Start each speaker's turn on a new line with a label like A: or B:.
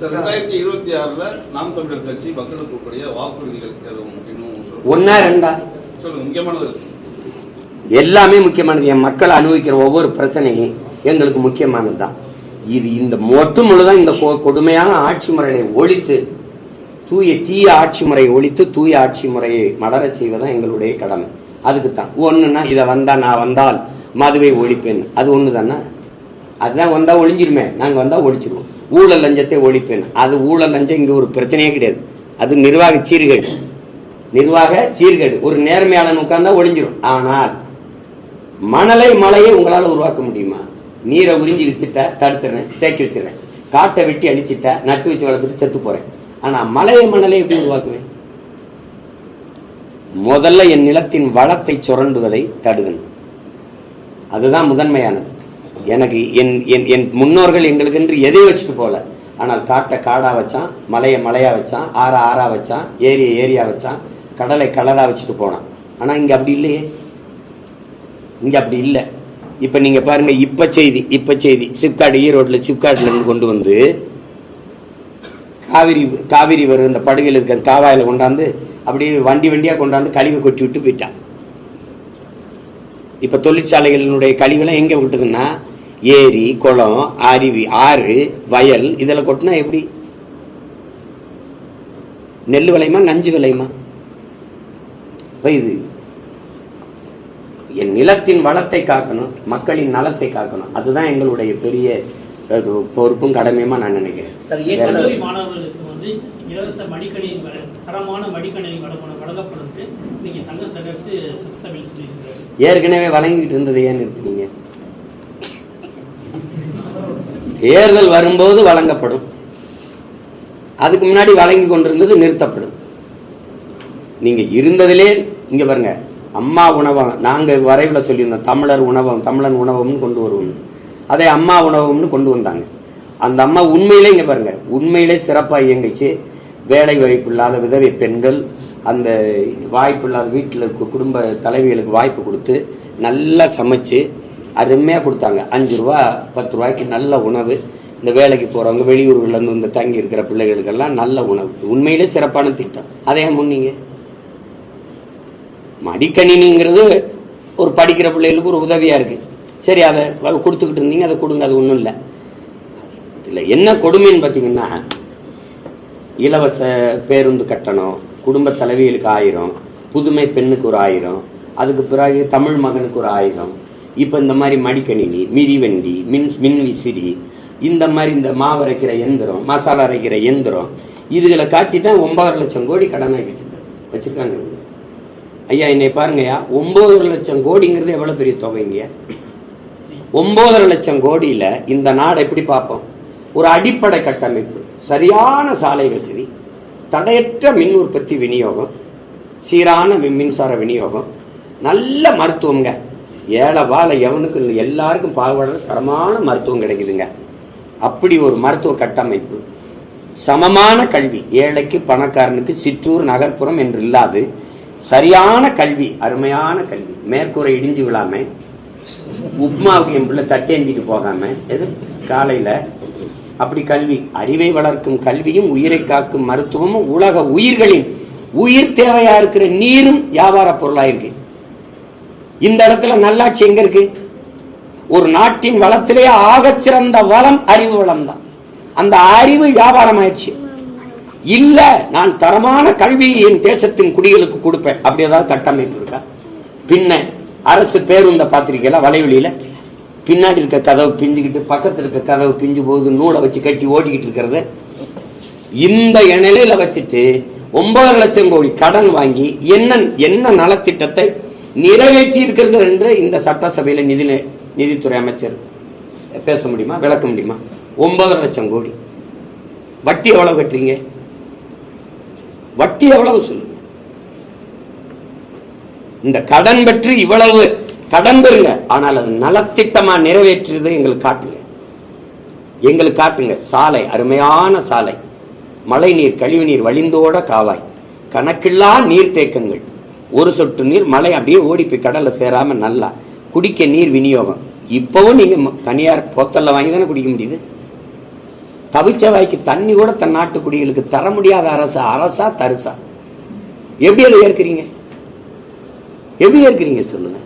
A: 2026 நாம் தமிழர் கட்சி மக்களுக்கு கூடிய வாக்குறுதிகள்
B: ஒன்னா ரெண்டா
A: சொல்லுங்க. முக்கியமானது
B: எல்லாமே முக்கியமானது. என் மக்கள் அனுபவிக்கிற ஒவ்வொரு பிரச்சனையும் எங்களுக்கு முக்கியமானதுதான். இது இந்த மொட்டு முழுதான் இந்த கொடுமையான ஆட்சி முறையை ஒழித்து தீய ஆட்சி முறையை ஒழித்து தூய ஆட்சி முறையை மலர செய்வதான் எங்களுடைய கடமை. அதுக்குத்தான் ஒண்ணுன்னா இதை நான் வந்தால் மதுவை ஒழிப்பேன், அது ஒண்ணுதானே. அதுதான் வந்தா ஒழிஞ்சிருமே, நாங்க வந்தா ஒழிச்சிருவோம். ஊழல் லஞ்சத்தை ஒழிப்பேன், அது ஊழல் லஞ்சம் இங்க ஒரு பிரச்சனையே கிடையாது. அது நிர்வாக சீர்கேடு. ஒரு நேர்மையாளன் உட்கார்ந்தா ஒழிஞ்சிரும். ஆனால் மலையை உங்களால உருவாக்க முடியுமா? நீரை உறிஞ்சி வித்துட்டா தடுத்துறேன், தேக்கி வச்சிடறேன். காட்டை வெட்டி அழிச்சிட்டா நட்டு வச்சு வளர்த்துட்டு செத்து போறேன். ஆனா மலையை எப்படி உருவாக்குவேன்? முதல்ல என் நிலத்தின் வளத்தை சுரண்டுவதை தடுக்கணும். அதுதான் முதன்மையானது. எனக்கு என் முன்னோர்கள் எங்களுக்கு என்று எதை வச்சுட்டு போல. ஆனால் காட்டை காடா வச்சான், மலையா வச்சான், ஆறா வச்சான், ஏரியா வச்சான், கடலை கலரா வச்சுட்டு போனான். ஆனா இங்க அப்படி இல்லையே. இங்க அப்படி இல்லை. இப்ப நீங்க பாருங்க, இப்ப செய்தி சிப்காட் ஈரோட்ல சிப்காட்ல இருந்து கொண்டு வந்து காவிரி வரும் இந்த படுகையில் இருக்கிற காவாயில கொண்டாந்து அப்படியே வண்டியா கொண்டாந்து கழிவை கொட்டி விட்டு போயிட்டான். இப்ப தொழிற்சாலைகளினுடைய கழிவுலாம் எங்க விட்டுதுன்னா ஏரி, குளம், அருவி, ஆறு, வயல் இதுல கொட்டினா எப்படி? நெல் விளையுமா, நஞ்சு விளையுமா? இது என் நிலத்தின் வளத்தை காக்கணும், மக்களின் நலத்தை காக்கணும். அதுதான் எங்களுடைய பெரிய பொறுப்பும் கடமையுமா நான் நினைக்கிறேன். ஏற்கனவே வழங்கிட்டு இருந்தது ஏன் நிறுத்தினீங்க? தேர்தல் வரும்போது வழங்கப்படும், அதுக்கு முன்னாடி வழங்கி கொண்டிருந்தது நிறுத்தப்படும். நீங்க இருந்ததிலே இங்க பாருங்க, அம்மா உணவகம் நாங்க வரைவில் சொல்லியிருந்தோம். தமிழன் உணவகம்னு கொண்டு வருவோம். அதை அம்மா உணவகம்னு கொண்டு வந்தாங்க. அந்த அம்மா உண்மையிலே இங்க பாருங்க, உண்மையிலே சிறப்பாக இயங்கிச்சு. வேலை வாய்ப்பு இல்லாத விதவை பெண்கள், அந்த வாய்ப்பு இல்லாத வீட்டில் இருக்க குடும்ப தலைவிகளுக்கு வாய்ப்பு கொடுத்து நல்லா சமைச்சு அருமையா கொடுத்தாங்க. 5 ரூபா 10 ரூபாய்க்கு நல்ல உணவு. இந்த வேலைக்கு போறவங்க, வெளியூர்கள்ல இருந்து வந்து தங்கி இருக்கிற பிள்ளைகளுக்கெல்லாம் நல்ல உணவு. உண்மையிலே சிறப்பான திட்டம். அதே முன்னீங்க மடிக்கணினிங்கிறது ஒரு படிக்கிற பிள்ளைகளுக்கு ஒரு உதவியா இருக்கு. சரி, அதை கொடுத்துக்கிட்டு இருந்தீங்க, அதை கொடுங்க, அது ஒன்றும் இல்லை. இதில் என்ன கொடுமைன்னு பார்த்தீங்கன்னா, இலவச பேருந்து கட்டணம், குடும்ப தலைவிகளுக்கு 1000, புதுமை பெண்ணுக்கு ஒரு 1000, அதுக்கு பிறகு தமிழ் மகனுக்கு ஒரு 1000. இப்போ இந்த மாதிரி மடிக்கணினி, மிதிவண்டி, மின் விசிறி, இந்த மாதிரி இந்த மாவு அரைக்கிற எந்திரம், மசாலா அரைக்கிற எந்திரம், இதுகளை காட்டி தான் 9.5 லட்சம் கோடி கடனாகி வச்சிருக்காங்க. ஐயா என்னை பாருங்கய்யா, 9 லட்சம் கோடிங்கிறது எவ்வளவு பெரிய தொகைங்க? 9.5 லட்சம் கோடியில இந்த நாடு எப்படி பார்ப்போம்? ஒரு அடிப்படை கட்டமைப்பு, சரியான சாலை வசதி, தடையற்ற மின் உற்பத்தி விநியோகம், சீரான மின்சார விநியோகம், நல்ல மருத்துவங்க, ஏழை வாழை எவனுக்கு எல்லாருக்கும் பாகுபடுற தரமான மருத்துவம் கிடைக்குதுங்க. அப்படி ஒரு மருத்துவ கட்டமைப்பு, சமமான கல்வி, ஏழைக்கு பணக்காரனுக்கு சிற்றூர் நகர்ப்புறம் என்று இல்லாது சரியான கல்வி, அருமையான கல்வி, மேற்கூரை இடிஞ்சு விழாம, உப்மாவுக்கு என் பிள்ளை தட்டேந்திக்கு போகாம எது காலையில, அப்படி கல்வி, அறிவை வளர்க்கும் கல்வியும் உயிரை காக்கும் மருத்துவமும் உலக உயிர்களின் உயிர் தேவையா இருக்கிற நீரும் வியாபார பொருளாயிருக்கு. இந்த இடத்துல நல்லாட்சி எங்க இருக்கு? ஒரு நாட்டின் வளத்திலே ஆகச்சிறந்த வளம் அறிவு வளம் தான். அந்த அறிவு வியாபாரம் ஆயிடுச்சு. இல்ல, நான் தரமான கல்வி என் தேசத்தின் குடிகளுக்கு கொடுப்பேன், அப்படி ஏதாவது கட்டமைப்பு இருக்கா? பின்ன அரசு பேருந்த பாத்திரிக்கையில வலைவெளியில பின்னாடி இருக்க கதவு பிஞ்சுக்கிட்டு பக்கத்தில் இருக்க கதவு பிஞ்சு போது நூலை வச்சு கட்டி ஓட்டிக்கிட்டு இருக்கிறது. இந்த நிலையில வச்சுட்டு 9 லட்சம் கோடி கடன் வாங்கி என்ன நலத்திட்டத்தை நிறைவேற்றி இருக்கிறது என்று இந்த சட்டசபையில நிதித்துறை அமைச்சர் பேச முடியுமா, விளக்க முடியுமா? 9 லட்சம் கோடி வட்டி எவ்வளவு கட்டுறீங்க? வட்டி எவ்வளவு சொல்லுங்க. இந்த கடன் பெற்று இவ்வளவு கடன் பெறுங்க, ஆனால் அது நலத்திட்டமா நிறைவேற்றியது எங்களுக்கு காட்டுங்க. சாலை, அருமையான சாலை, மழை நீர் கழிவு நீர் வழிந்தோட காவாய், கணக்கில்லா நீர் தேக்கங்கள், ஒரு சொட்டு நீர் மழை அப்படியே ஓடி போய் கடல்ல சேராம நல்லா குடிக்க நீர் விநியோகம். இப்பவும் நீங்க தனியார் போத்தல்ல வாங்கி தானே குடிக்க முடியுது. தவிச்ச வாய்க்கு தண்ணி கூட தன் நாட்டு குடிகளுக்கு தர முடியாத அரசா தரிசா எப்படி அதை ஏற்கிறீங்க? எப்படி ஏற்கிறீங்க சொல்லுங்க?